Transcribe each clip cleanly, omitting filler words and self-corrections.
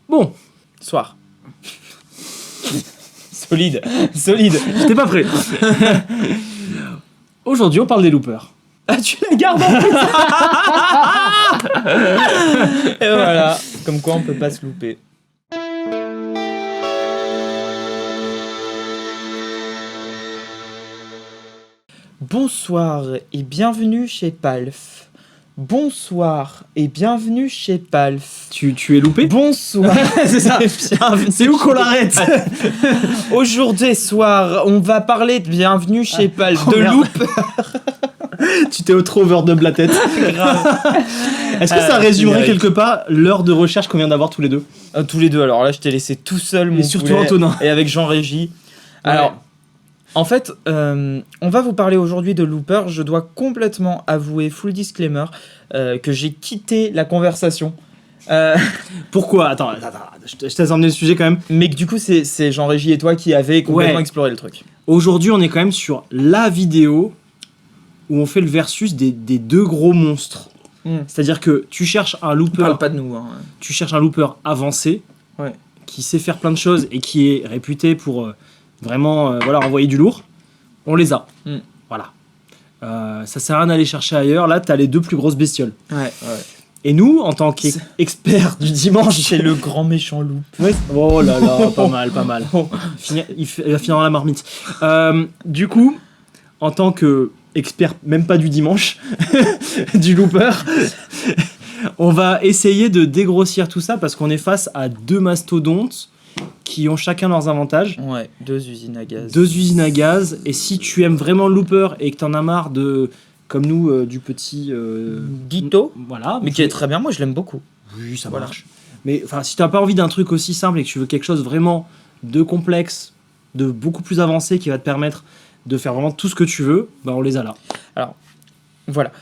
Bon, Soir. Solide. j'étais pas prêt. Aujourd'hui, on parle des loopers. Ah, tu la gardes en plus. Et voilà. Comme quoi, on peut pas se louper. Bonsoir et bienvenue chez Palf. Bonsoir et bienvenue chez Palf. Tu es loupé? Bonsoir. C'est ça. C'est où qu'on l'arrête? Aujourd'hui soir, on va parler de bienvenue chez Palf. De merde. loop. Tu t'es trop overdub la tête. Est-ce que ça résumerait numérique. quelque part l'heure de recherche qu'on vient d'avoir tous les deux? Tous les deux. Alors là, je t'ai laissé tout seul, mon Et surtout poulet, Antonin. et avec Jean-Régis. Alors, en fait, on va vous parler aujourd'hui de Looper. Je dois complètement avouer, full disclaimer, que j'ai quitté la conversation. Pourquoi? Attends, je te laisse emmener le sujet quand même. Mais que du coup, c'est Jean-Régis et toi qui avez complètement Ouais. exploré le truc. Aujourd'hui, on est quand même sur la vidéo où on fait le versus des deux gros monstres. C'est-à-dire que tu cherches un On looper, parle pas de nous. Hein. tu cherches un looper avancé, Ouais. qui sait faire plein de choses et qui est réputé pour vraiment envoyer du lourd. On les a. Mm. Voilà. Ça sert à rien d'aller chercher ailleurs. Là, t'as les deux plus grosses bestioles. Ouais. Et nous, en tant qu'experts du dimanche, C'est le grand méchant loup. Ouais. Oh là là, pas mal, pas mal. Oh. Il va finir dans la marmite. Du coup, en tant que expert, même pas du dimanche, du looper, on va essayer de dégrossir tout ça parce qu'on est face à deux mastodontes qui ont chacun leurs avantages. Ouais, 2 usines à gaz. Deux usines à gaz. Et si tu aimes vraiment le looper et que t'en as marre de, comme nous, du petit... Guito, Voilà. mais qui est très bien, moi je l'aime beaucoup. Oui, ça Voilà. marche. Mais enfin, si t'as pas envie d'un truc aussi simple et que tu veux quelque chose vraiment de complexe, de beaucoup plus avancé qui va te permettre de faire vraiment tout ce que tu veux, bah on les a là. Voilà.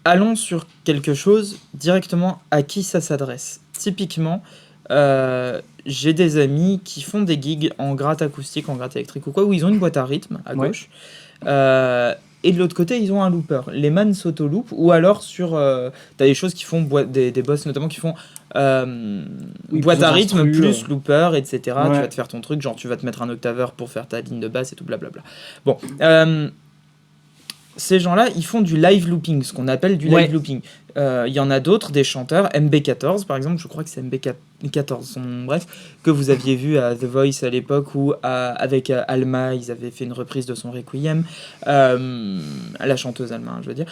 Allons sur quelque chose directement à qui ça s'adresse. Typiquement, j'ai des amis qui font des gigs en gratte acoustique, en gratte électrique ou quoi, où ils ont une boîte à rythme à Ouais. gauche. Et de l'autre côté, ils ont un looper. Les man s'auto-loop, ou alors sur... t'as des choses qui font... des boss notamment qui font Oui, boîte à plus rythme instru, plus looper, etc. Tu Ouais. vas te faire ton truc, genre tu vas te mettre un octaveur pour faire ta ligne de basse et tout, blablabla. Bon. Ces gens-là, ils font du live looping, ce qu'on appelle du live Ouais. looping. Il y en a d'autres, des chanteurs, MB14 par exemple, je crois que c'est MB14, son nom, bref, que vous aviez vu à The Voice à l'époque, où avec Alma, ils avaient fait une reprise de son Requiem, la chanteuse Alma, je veux dire,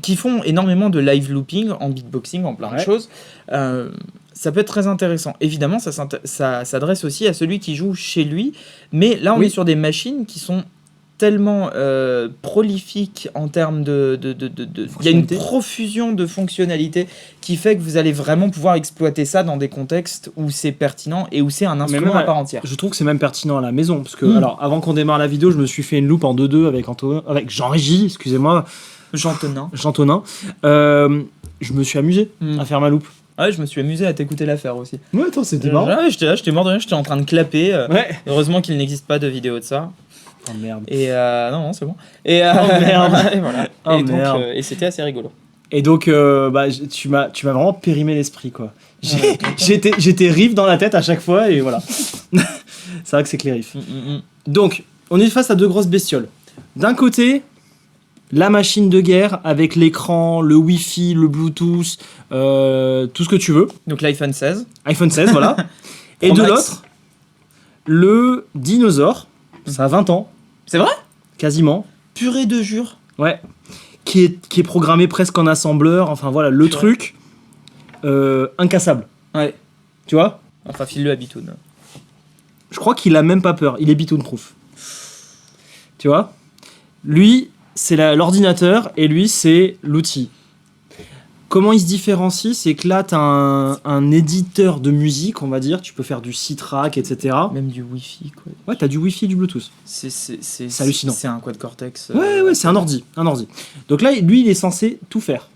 qui font énormément de live looping, en beatboxing, en plein de Ouais. choses. Ça peut être très intéressant. Évidemment, ça s'adresse aussi à celui qui joue chez lui, mais là, on Oui. est sur des machines qui sont tellement prolifique en termes de il y a une Fonctionnalité. profusion de fonctionnalités qui fait que vous allez vraiment pouvoir exploiter ça dans des contextes où c'est pertinent et où c'est un instrument même à part entière. Je trouve que c'est même pertinent à la maison parce que alors avant qu'on démarre la vidéo, je me suis fait une loupe en 2-2 avec Jean-Régis, excusez-moi, J'entends. Jean-Tonin. Je me suis amusé à faire ma loupe. Ouais, je me suis amusé à t'écouter la faire aussi. Ouais, attends, c'était Ouais, j'étais là, j'étais mort de rien, j'étais en train de clapper. Ouais. Heureusement qu'il n'existe pas de vidéo de ça. Oh merde. Et non, c'est bon. Et, merde. et voilà. Oh, et, donc, merde. et c'était assez rigolo. Et donc, tu m'as vraiment périmé l'esprit, quoi. J'étais riff dans la tête à chaque fois, et voilà. C'est vrai que c'est clairif. Donc, on est face à deux grosses bestioles. D'un côté, la machine de guerre avec l'écran, le Wi-Fi, le Bluetooth, tout ce que tu veux. Donc l'iPhone 16. iPhone 16, voilà. Et Pro de Max. l'autre, le dinosaure, ça a 20 ans, C'est vrai? quasiment. Purée de jure. Ouais. Qui est programmé presque en assembleur. Enfin voilà, le truc incassable. Ouais. Tu vois? Enfin, file-le à Bitoun. Je crois qu'il a même pas peur. Il est bitoon-proof. Tu vois? Lui, c'est l'ordinateur et lui, c'est l'outil. Comment il se différencie? C'est que là, tu as un éditeur de musique, on va dire. Tu peux faire du C-Track, etc. Même du Wi-Fi, quoi. Ouais, tu as du Wi-Fi et du Bluetooth. C'est hallucinant. C'est un quad cortex. Ouais, c'est un ordi. Donc là, lui, il est censé tout faire.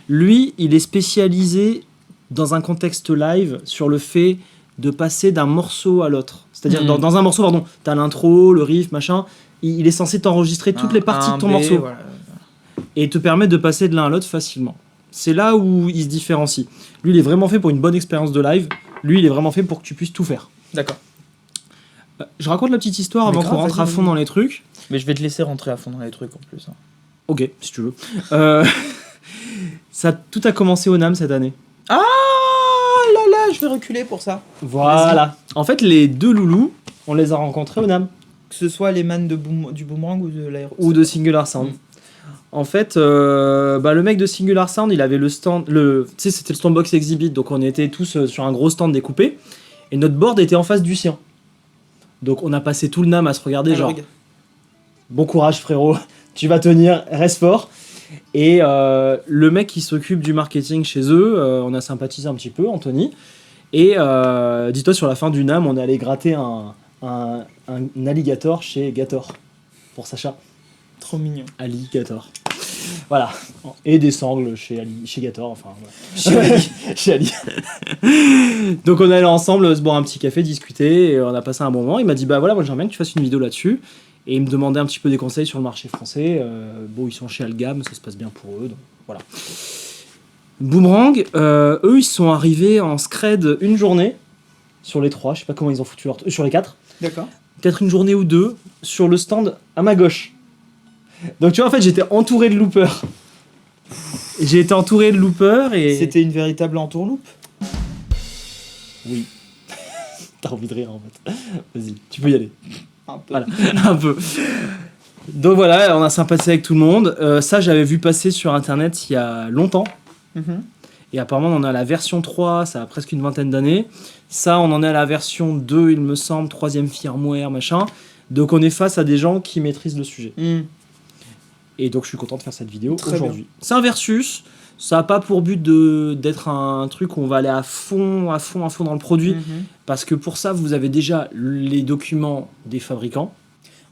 Lui, il est spécialisé dans un contexte live sur le fait de passer d'un morceau à l'autre. C'est-à-dire, dans un morceau, pardon, tu as l'intro, le riff, machin. Il est censé t'enregistrer toutes les parties de ton morceau. Voilà. Et te permettre de passer de l'un à l'autre facilement. C'est là où il se différencie. Lui, il est vraiment fait pour une bonne expérience de live. Lui, il est vraiment fait pour que tu puisses tout faire. D'accord. Je raconte la petite histoire avant qu'on rentre à fond dans les trucs. Mais je vais te laisser rentrer à fond dans les trucs en plus. Hein. Ok, si tu veux. Tout a commencé au NAMM cette année. Ah là, je vais reculer pour ça. Voilà. En fait, les deux loulous, on les a rencontrés au NAMM. Que ce soit les man du Boomerang ou de l'aéro. Ou de Singular Sound. En fait, le mec de Singular Sound, il avait le stand. Tu sais, c'était le Stompbox Exhibit, donc on était tous sur un gros stand découpé. Et notre board était en face du sien. Donc on a passé tout le NAMM à se regarder, genre. Bon courage, frérot, tu vas tenir, reste fort. Et le mec qui s'occupe du marketing chez eux, on a sympathisé un petit peu, Anthony. Et dis-toi, sur la fin du NAMM, on est allé gratter un alligator chez Gator pour Sacha. Trop mignon. Alligator. Voilà. Et des sangles chez Gator, enfin voilà. Chez Ali. Donc on est allé ensemble se boire un petit café, discuter, et on a passé un bon moment. Il m'a dit bah voilà, moi j'aimerais bien que tu fasses une vidéo là-dessus. Et il me demandait un petit peu des conseils sur le marché français. Bon, ils sont chez Algam, ça se passe bien pour eux, donc voilà. Boomerang, eux ils sont arrivés en scred une journée sur les 3, je sais pas comment ils ont foutu sur les 4. D'accord. Peut-être une journée ou 2 sur le stand à ma gauche. Donc tu vois, en fait, j'étais entouré de loopers. J'ai été entouré de loopers et... C'était une véritable entourloupe. Oui. T'as envie de rire, en fait. Vas-y, tu peux y aller. Un peu. Voilà, un peu. Donc voilà, on a sympathisé avec tout le monde. Ça, j'avais vu passer sur Internet il y a longtemps. Et apparemment, on en est à la version 3, ça a presque une vingtaine d'années. Ça, on en est à la version 2, il me semble, 3e firmware, machin. Donc on est face à des gens qui maîtrisent le sujet. Et donc je suis content de faire cette vidéo aujourd'hui. C'est un versus, ça n'a pas pour but d'être un truc où on va aller à fond dans le produit. Parce que pour ça, vous avez déjà les documents des fabricants.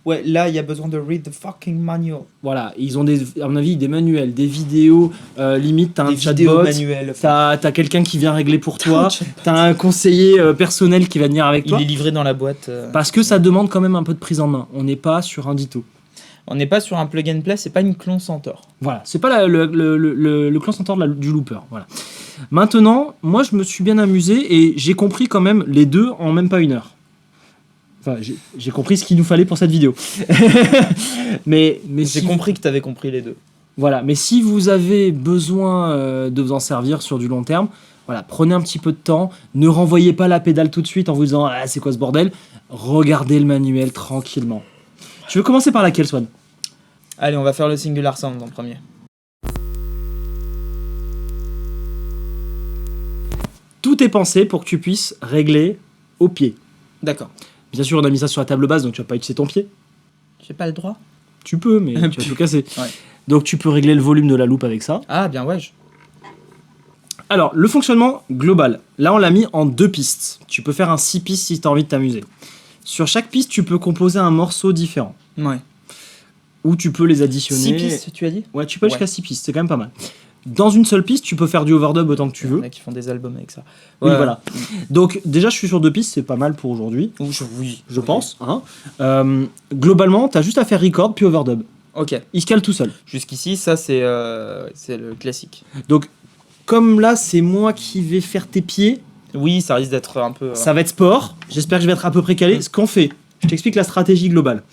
Ouais, là, il y a besoin de read the fucking manual. Voilà, ils ont à mon avis des manuels, des vidéos, limite t'as un chatbot, t'as quelqu'un qui vient régler pour toi, t'as un conseiller personnel qui va venir avec toi. Il est livré dans la boîte. Parce que ça demande quand même un peu de prise en main, on n'est pas sur un Ditto. On n'est pas sur un plug and play, c'est pas une clon Centaur. Voilà, c'est pas le clon Centaur du looper. Voilà. Maintenant, moi je me suis bien amusé et j'ai compris quand même les deux en même pas une heure. Enfin, j'ai compris ce qu'il nous fallait pour cette vidéo. mais j'ai compris que tu avais compris les deux. Voilà, mais si vous avez besoin de vous en servir sur du long terme, voilà, prenez un petit peu de temps, ne renvoyez pas la pédale tout de suite en vous disant ah, c'est quoi ce bordel, regardez le manuel tranquillement. Tu veux commencer par laquelle, Swan? Allez, on va faire le Singular Sound en premier. Tout est pensé pour que tu puisses régler au pied. D'accord. Bien sûr, on a mis ça sur la table basse, donc tu vas pas utiliser ton pied. J'ai pas le droit. Tu peux, mais tu vas tout casser. Ouais. Donc tu peux régler le volume de la loupe avec ça. Ah, bien ouais. Alors, le fonctionnement global. Là, on l'a mis en 2 pistes. Tu peux faire un 6 pistes si tu as envie de t'amuser. Sur chaque piste, tu peux composer un morceau différent. Ouais. Ou tu peux les additionner. 6 pistes, tu as dit? Ouais, tu peux jusqu'à 6 pistes, c'est quand même pas mal. Dans une seule piste, tu peux faire du overdub autant que tu veux. Il y en a qui font des albums avec ça. Oui, voilà. Donc, déjà, je suis sur 2 pistes, c'est pas mal pour aujourd'hui. Oui, je pense. Hein. Globalement, t'as juste à faire record puis overdub. Ok. Il se cale tout seul. Jusqu'ici, ça, c'est le classique. Donc, comme là, c'est moi qui vais faire tes pieds. Oui, ça risque d'être un peu... Ça va être sport. J'espère que je vais être à peu près calé. Ce qu'on fait, je t'explique la stratégie globale.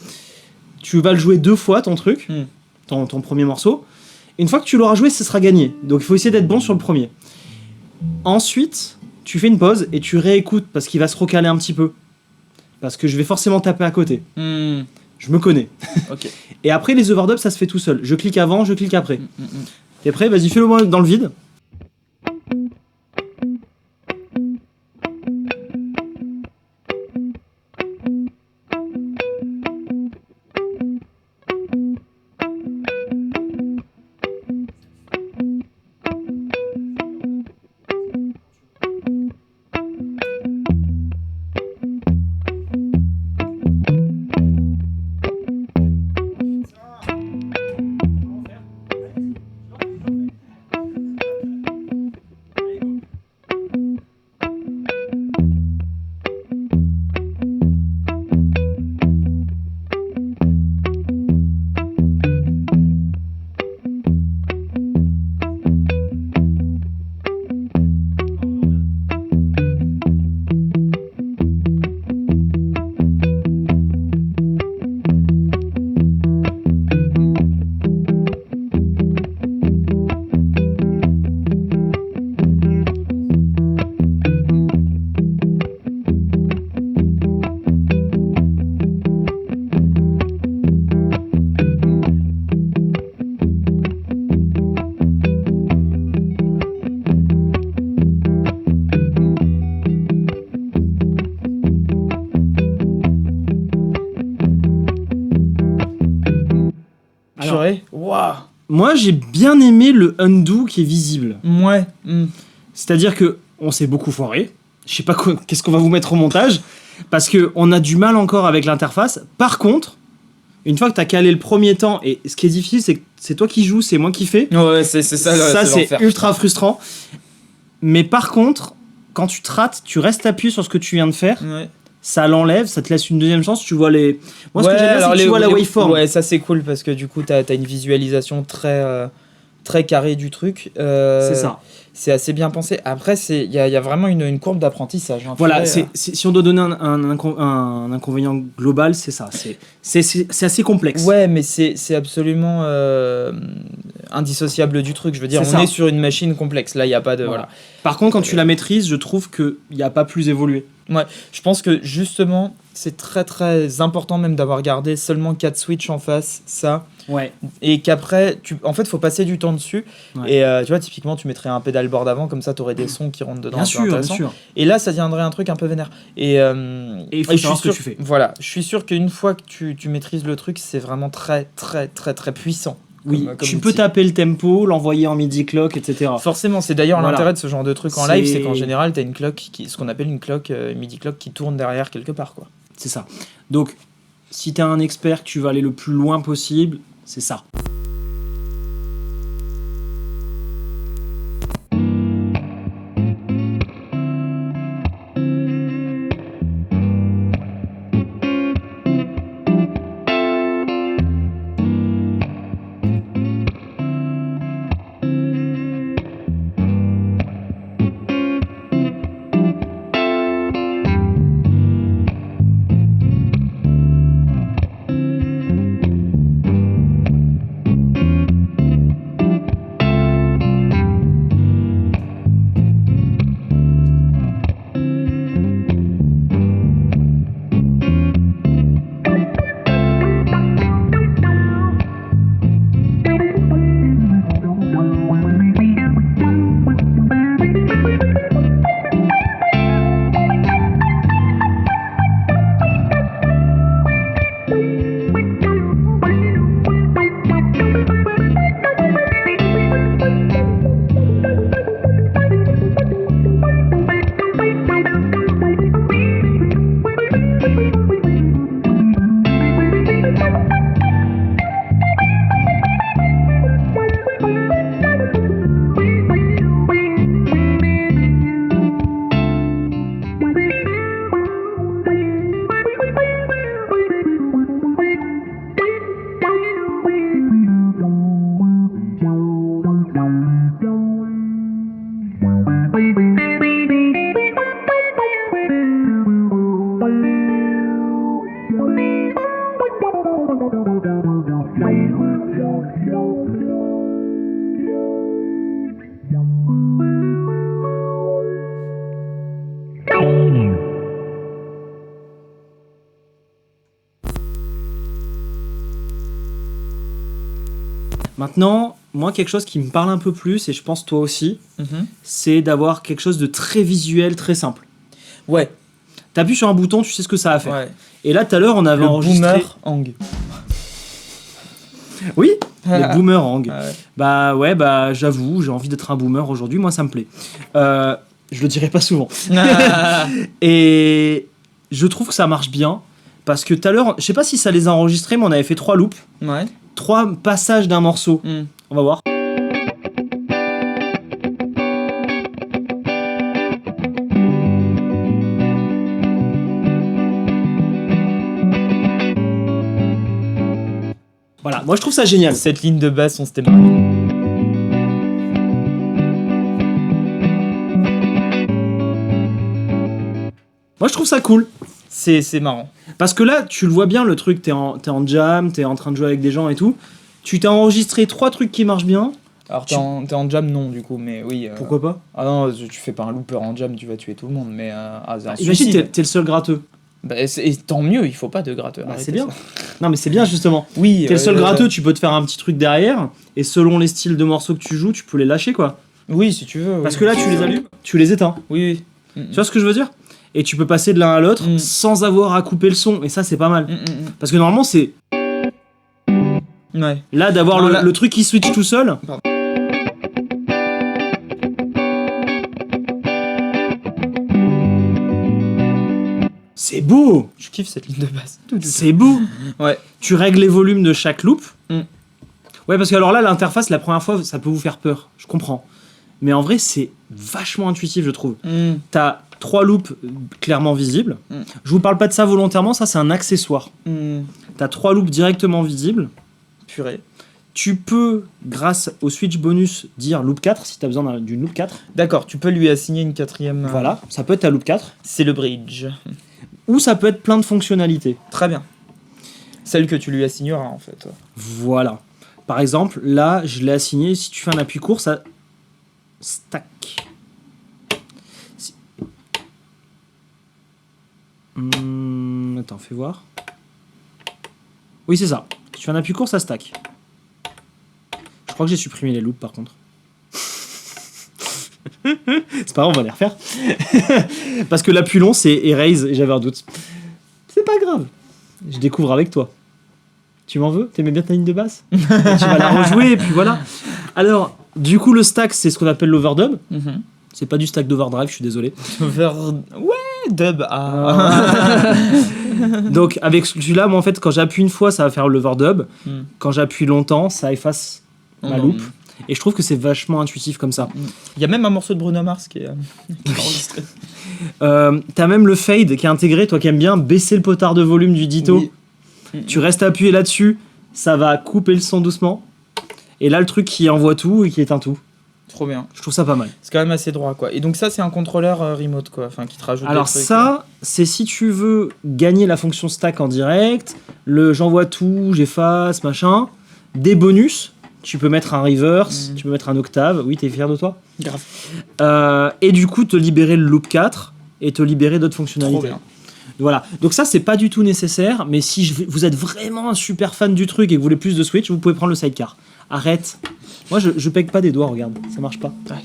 Tu vas le jouer 2 fois, ton truc, ton premier morceau. Une fois que tu l'auras joué, ce sera gagné. Donc il faut essayer d'être bon sur le premier. Ensuite, tu fais une pause et tu réécoutes parce qu'il va se recaler un petit peu. Parce que je vais forcément taper à côté. Je me connais. Okay. Et après, les overdubs, ça se fait tout seul. Je clique avant, je clique après. T'es prêt? Vas-y, fais-le moi dans le vide. moi j'ai bien aimé le undo qui est visible. Ouais. C'est-à-dire que on s'est beaucoup foiré. Je sais pas qu'est-ce qu'on va vous mettre au montage parce que on a du mal encore avec l'interface. Par contre, une fois que t'as calé le premier temps, et ce qui est difficile, c'est que c'est toi qui joues, c'est moi qui fais. Ouais, c'est ça. Ça, c'est l'enfer. ultra frustrant. Mais par contre, quand tu te rates, tu restes appuyé sur ce que tu viens de faire. Ouais. Ça l'enlève, ça te laisse une deuxième chance. Tu vois les. Moi, ce que j'aime bien, c'est que tu vois la waveform. Ouais, ça c'est cool parce que du coup, t'as une visualisation très carrée du truc. C'est ça. C'est assez bien pensé. Après, il y a vraiment une courbe d'apprentissage. Hein, Voilà, si on doit donner un inconvénient global, c'est ça. C'est assez complexe. Ouais, mais c'est absolument indissociable du truc. Je veux dire, on est sur une machine complexe. Là, il n'y a pas de. Voilà. Par contre, quand tu la maîtrises, je trouve qu'il n'y a pas plus évolué. Ouais, je pense que justement, c'est très très important même d'avoir gardé seulement 4 switches en face, ça. Ouais. Et qu'après, en fait, faut passer du temps dessus. Ouais. Et tu vois, typiquement, tu mettrais un pédalboard avant, comme ça, tu aurais des sons qui rentrent dedans. Bien sûr. Et là, ça deviendrait un truc un peu vénère. Et il faut savoir ce que tu fais. Voilà, je suis sûr qu'une fois que tu maîtrises le truc, c'est vraiment très très très très puissant. Oui, comme tu outil. peux taper le tempo, l'envoyer en MIDI clock, etc. Forcément, c'est d'ailleurs l'intérêt de ce genre de truc en live, c'est qu'en général, tu as une clock, ce qu'on appelle une clock, MIDI clock, qui tourne derrière quelque part, quoi. C'est ça. Donc, si tu es un expert, que tu vas aller le plus loin possible, c'est ça. Maintenant, moi, quelque chose qui me parle un peu plus, et je pense toi aussi, c'est d'avoir quelque chose de très visuel, très simple. Ouais. T'appuies sur un bouton, tu sais ce que ça va faire. Ouais. Et là, tout à l'heure, on avait enregistré... Boomerang. Oui, le boomerang. Ah ouais. Bah j'avoue, j'ai envie d'être un boomer aujourd'hui, moi ça me plaît. Je le dirai pas souvent. Et je trouve que ça marche bien, parce que tout à l'heure, je sais pas si ça les a enregistrés, mais on avait fait 3 loops. Ouais. 3 passages d'un morceau. On va voir. Voilà, moi je trouve ça génial. Cette ligne de basse, on s'était marré. Moi je trouve ça cool. C'est marrant. Parce que là, tu le vois bien, le truc, t'es en jam, t'es en train de jouer avec des gens et tout. Tu t'es enregistré 3 trucs qui marchent bien. Alors t'es en jam, non, du coup, mais oui. Pourquoi pas ? Ah non, tu fais pas un looper en jam, tu vas tuer tout le monde, mais... imagine, t'es le seul gratteux. Bah, et tant mieux, il faut pas de gratteur. Bah, c'est bien. Ça. Non mais c'est bien justement. Oui. T'es le seul gratteux, tu peux te faire un petit truc derrière, et selon les styles de morceaux que tu joues, tu peux les lâcher quoi. Oui, si tu veux. Parce que là, tu les allumes, tu les éteins. Oui. Tu vois ce que je veux dire ? Et tu peux passer de l'un à l'autre sans avoir à couper le son, et ça c'est pas mal. Parce que normalement c'est... Ouais. Là, d'avoir Non, là- le truc qui switch tout seul. Pardon. C'est beau. Je kiffe cette ligne de basse. C'est beau. Ouais. Tu règles les volumes de chaque loop. Mm. Ouais, parce que alors là, l'interface, la première fois, ça peut vous faire peur. Je comprends. Mais en vrai, c'est vachement intuitif, je trouve. T'as 3 loops clairement visibles. Mm. Je vous parle pas de ça volontairement, ça c'est un accessoire. T'as 3 loops directement visibles. Purée. Tu peux, grâce au switch bonus, dire loop 4 si t'as besoin d'une loop 4. D'accord, tu peux lui assigner une quatrième. Voilà, ça peut être ta loop 4. C'est le bridge. Ou ça peut être plein de fonctionnalités. Très bien. Celle que tu lui assigneras en fait. Voilà. Par exemple, là, je l'ai assigné, si tu fais un appui court, ça stack. Attends, fais voir. Oui, c'est ça. Si tu fais un appui court, ça stack. Je crois que j'ai supprimé les loops par contre. C'est pas grave, on va les refaire. Parce que l'appui long, c'est erase et j'avais un doute. C'est pas grave. Je découvre avec toi. Tu m'en veux? T'aimais bien ta ligne de basse? Tu vas la rejouer et puis voilà. Alors, du coup, le stack, c'est ce qu'on appelle l'overdub. C'est pas du stack d'overdrive, je suis désolé. Ouais, dub. Ah. Donc, avec celui-là, moi, en fait, quand j'appuie une fois, ça va faire l'overdub. Quand j'appuie longtemps, ça efface ma loop. Et je trouve que c'est vachement intuitif comme ça. Il y a même un morceau de Bruno Mars qui est enregistré. T'as même le fade qui est intégré, toi qui aimes bien baisser le potard de volume du ditto. Oui. Tu restes appuyé là-dessus, ça va couper le son doucement. Et là, le truc qui envoie tout et qui éteint tout. Trop bien. Je trouve ça pas mal. C'est quand même assez droit, quoi. Et donc ça, c'est un contrôleur remote, quoi. Enfin, qui te rajoute Alors des trucs, ça, c'est si tu veux gagner la fonction stack en direct, le j'envoie tout, j'efface, machin. Des bonus, tu peux mettre un reverse, tu peux mettre un octave. Oui, t'es fier de toi? Grave. Et du coup, te libérer le loop 4 et te libérer d'autres Trop fonctionnalités. bien. Voilà, donc ça c'est pas du tout nécessaire, mais si vous êtes vraiment un super fan du truc et que vous voulez plus de Switch, vous pouvez prendre le sidecar. Arrête. Moi je pègue pas des doigts, regarde, ça marche pas. Ouais.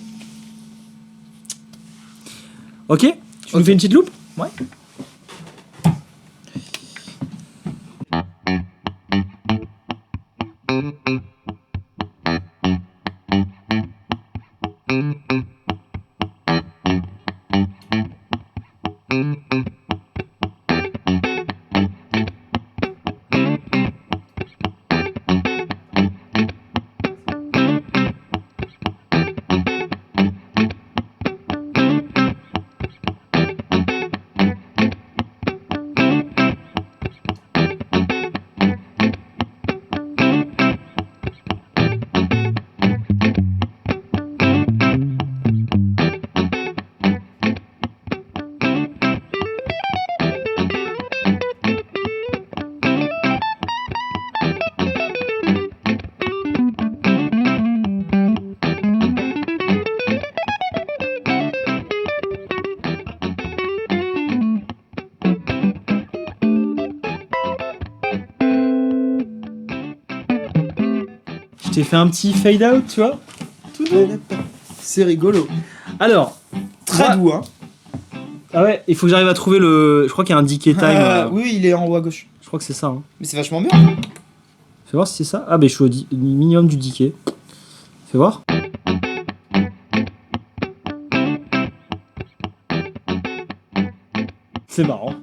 Ok, tu nous fais une petite loupe? Ouais. Je t'ai fait un petit fade out, tu vois. C'est rigolo. Alors, Très doux, hein. ah ouais, il faut que j'arrive à trouver le... Je crois qu'il y a un decay time. Oui, il est en haut à gauche. Je crois que c'est ça. Hein. Mais c'est vachement bien. Fais voir si c'est ça. Ah bah je suis au minimum du decay. Fais voir. C'est marrant.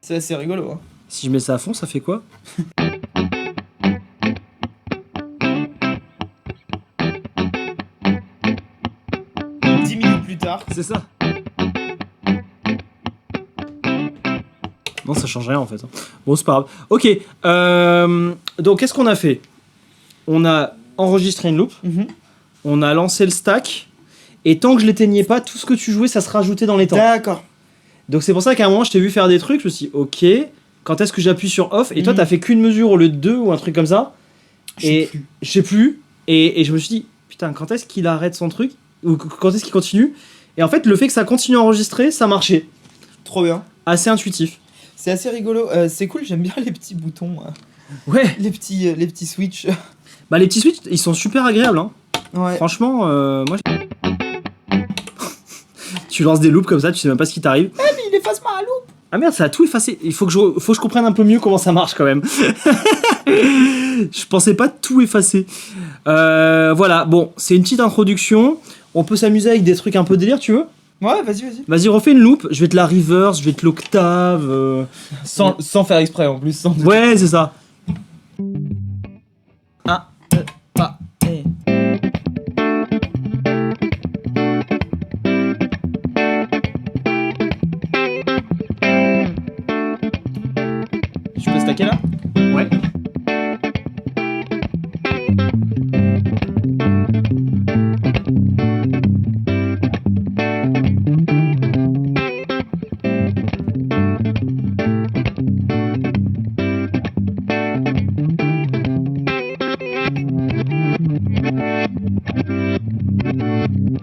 C'est assez rigolo, hein. Si je mets ça à fond, ça fait quoi? C'est ça. Non, ça change rien en fait. Bon, c'est pas grave. Ok. Donc, qu'est-ce qu'on a fait? On a enregistré une loupe. On a lancé le stack. Et tant que je l'éteignais pas, tout ce que tu jouais, ça se rajoutait dans les temps. D'accord. Donc, c'est pour ça qu'à un moment, je t'ai vu faire des trucs. Je me suis dit, ok, quand est-ce que j'appuie sur off? Et toi, t'as fait qu'une mesure au lieu de 2 ou un truc comme ça. Je sais plus. Et je me suis dit, putain, quand est-ce qu'il arrête son truc? Ou quand est-ce qu'il continue? Et en fait, le fait que ça continue à enregistrer, ça marchait. Trop bien. Assez intuitif. C'est assez rigolo. C'est cool, j'aime bien les petits boutons. Ouais. Les petits switches. Bah, les petits switches, ils sont super agréables. Hein. Ouais. Franchement, moi... Tu lances des loops comme ça, tu sais même pas ce qui t'arrive. Ah, mais il efface ma loupe. Ah merde, ça a tout effacé. Il faut que je comprenne un peu mieux comment ça marche quand même. Je pensais pas tout effacer. Voilà, bon, c'est une petite introduction. On peut s'amuser avec des trucs un peu délire, tu veux? Ouais, vas-y. Vas-y, refais une loupe. Je vais te la reverse, je vais te l'octave. Sans faire exprès en plus. Ouais, c'est ça. 1, 2, 3, et... Je peux stacker là? Ouais.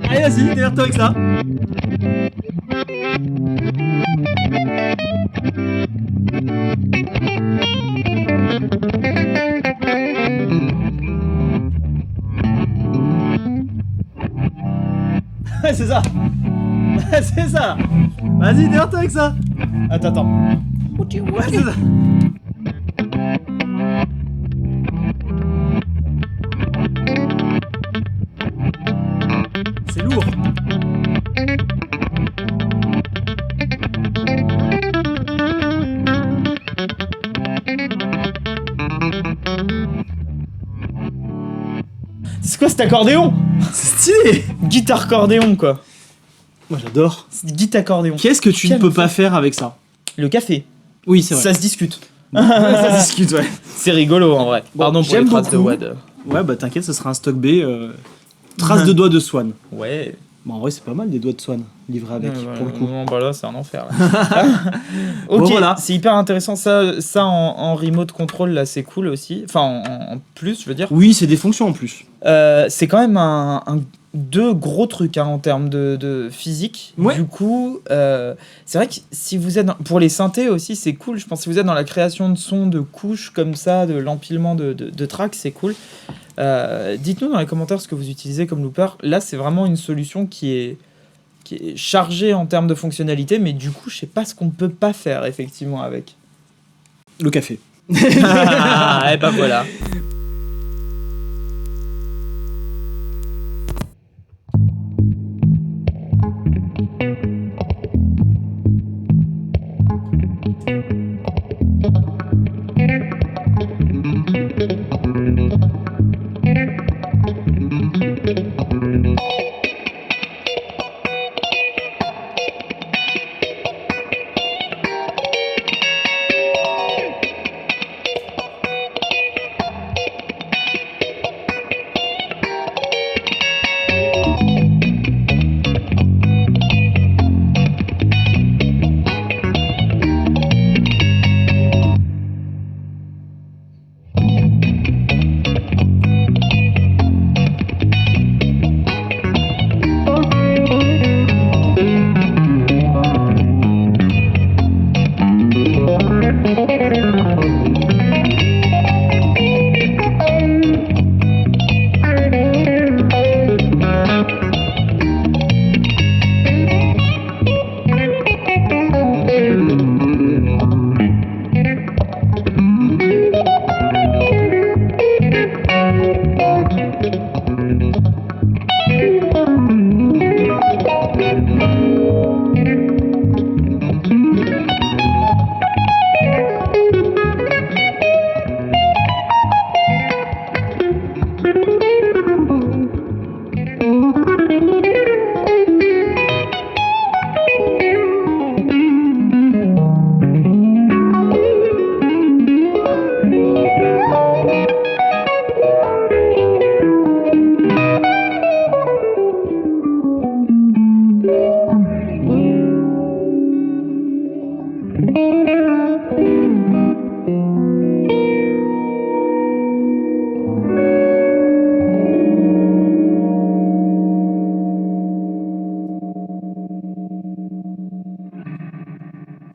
Allez, vas-y, démerde-toi avec ça. Ouais, c'est ça. C'est ça. Vas-y, démerde-toi avec ça. Attends. Ouais, c'est ça. C'est lourd. C'est quoi cet accordéon? C'est stylé. Guitare-accordéon quoi. Moi j'adore. Guitare-accordéon. Qu'est-ce que tu ne peux pas faire avec ça? Le café. Oui, c'est vrai. Ça se discute. Ça discute, ouais. C'est rigolo en vrai. Bon, Pardon pour j'aime les traces de beaucoup. WAD. Ouais, bah t'inquiète, ce sera un stock B. Trace de doigts de Swan. Ouais. Bon, en vrai, c'est pas mal des doigts de Swan livrés avec, pour le coup. Non, bah là, c'est un enfer. Là. Ok, Bon, voilà. c'est hyper intéressant. Ça en remote control, là, c'est cool aussi. Enfin, en plus, je veux dire. Oui, c'est des fonctions en plus. C'est quand même deux gros trucs hein, en termes de physique. Ouais. Du coup, c'est vrai que si vous êtes pour les synthés aussi, c'est cool. Je pense que si vous êtes dans la création de sons, de couches comme ça, de l'empilement de tracks, c'est cool. Dites-nous dans les commentaires ce que vous utilisez comme looper. Là, c'est vraiment une solution qui est chargée en termes de fonctionnalité, mais du coup, je sais pas ce qu'on peut pas faire effectivement avec. Le café. Et ben voilà.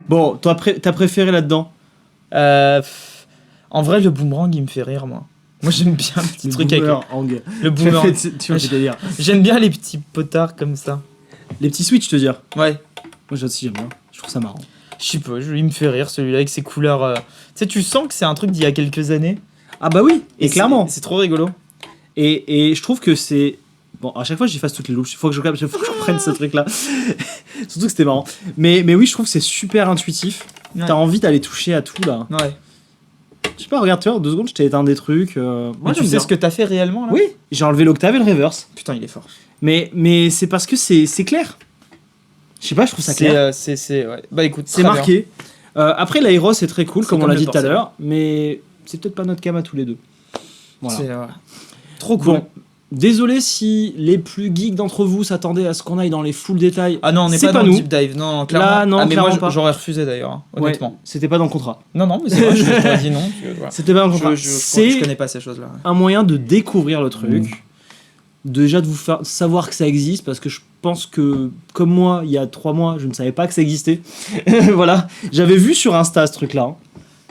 Bon, toi, t'as préféré là-dedans? En vrai, le boomerang, il me fait rire, moi. Moi, j'aime bien le petit truc avec le boomerang. Tu vois, c'est-à-dire. J'aime bien les petits potards comme ça. Les petits switch, te dire. Ouais. Moi, aussi, j'aime bien. Je trouve ça marrant. Je sais pas, il me fait rire celui-là avec ses couleurs. Tu sais, tu sens que c'est un truc d'il y a quelques années. Ah bah oui, et clairement. C'est trop rigolo. Et je trouve que c'est... Bon, à chaque fois, j'efface toutes les louches. Il faut que je reprenne ce truc-là. Surtout que c'était marrant. Mais oui, je trouve que c'est super intuitif. Ouais. T'as envie d'aller toucher à tout, là. Ouais. Je sais pas, regarde, tu vois, en 2 secondes, je t'ai éteint des trucs. Moi, Mais tu j'aime sais bien. ce que t'as fait réellement là? Oui, j'ai enlevé l'octave et le reverse. Putain, il est fort. Mais c'est parce que c'est clair. Je sais pas, je trouve ça clair. Ouais. Bah écoute, C'est très marqué. Après, l'aéro, c'est très cool, C'est comme on comme l'a le dit tout à porcelaine. l'heure. Mais c'est peut-être pas notre cam à tous les deux. bien. Voilà. Trop cool. Bon, désolé si les plus geeks d'entre vous s'attendaient à ce qu'on aille dans les full détails. Ah non, on n'est C'est pas pas dans le nous. deep dive. Non, clairement. Là, non, ah, mais clairement moi, pas. j'aurais refusé d'ailleurs, hein, honnêtement. Ouais, c'était pas dans le contrat. Non, mais c'est vrai, je t'aurais dit non. Voilà. C'était pas dans le contrat. Je C'est connais pas ces choses-là. un moyen de découvrir le truc. Déjà de vous faire savoir que ça existe, parce que je pense que, comme moi, il y a 3 mois, je ne savais pas que ça existait. Voilà. J'avais vu sur Insta ce truc-là. Hein.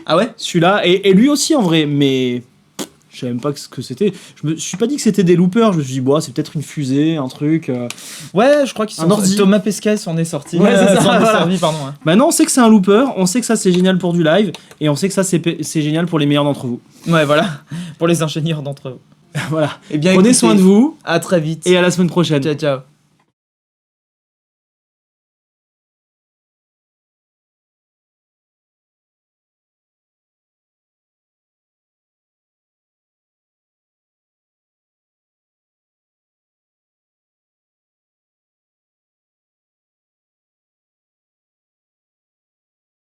Ah ouais? Celui-là, et lui aussi en vrai, mais je savais même pas ce que c'était. Je me suis pas dit que c'était des loopers, je me suis dit, bon, c'est peut-être une fusée, un truc. Ouais, je crois qu'ils Un sont ordi. Thomas Pesquet s'en est sorti. Ouais, c'est ça, s'en est voilà. servi, pardon. Hein. Maintenant, on sait que c'est un looper, on sait que ça c'est génial pour du live, et on sait que ça c'est génial pour les meilleurs d'entre vous. Ouais, voilà. Pour les ingénieurs d'entre eux. Voilà. Eh bien, Prenez écoutez, soin de vous, À très vite. et à la semaine prochaine. Ciao, ciao.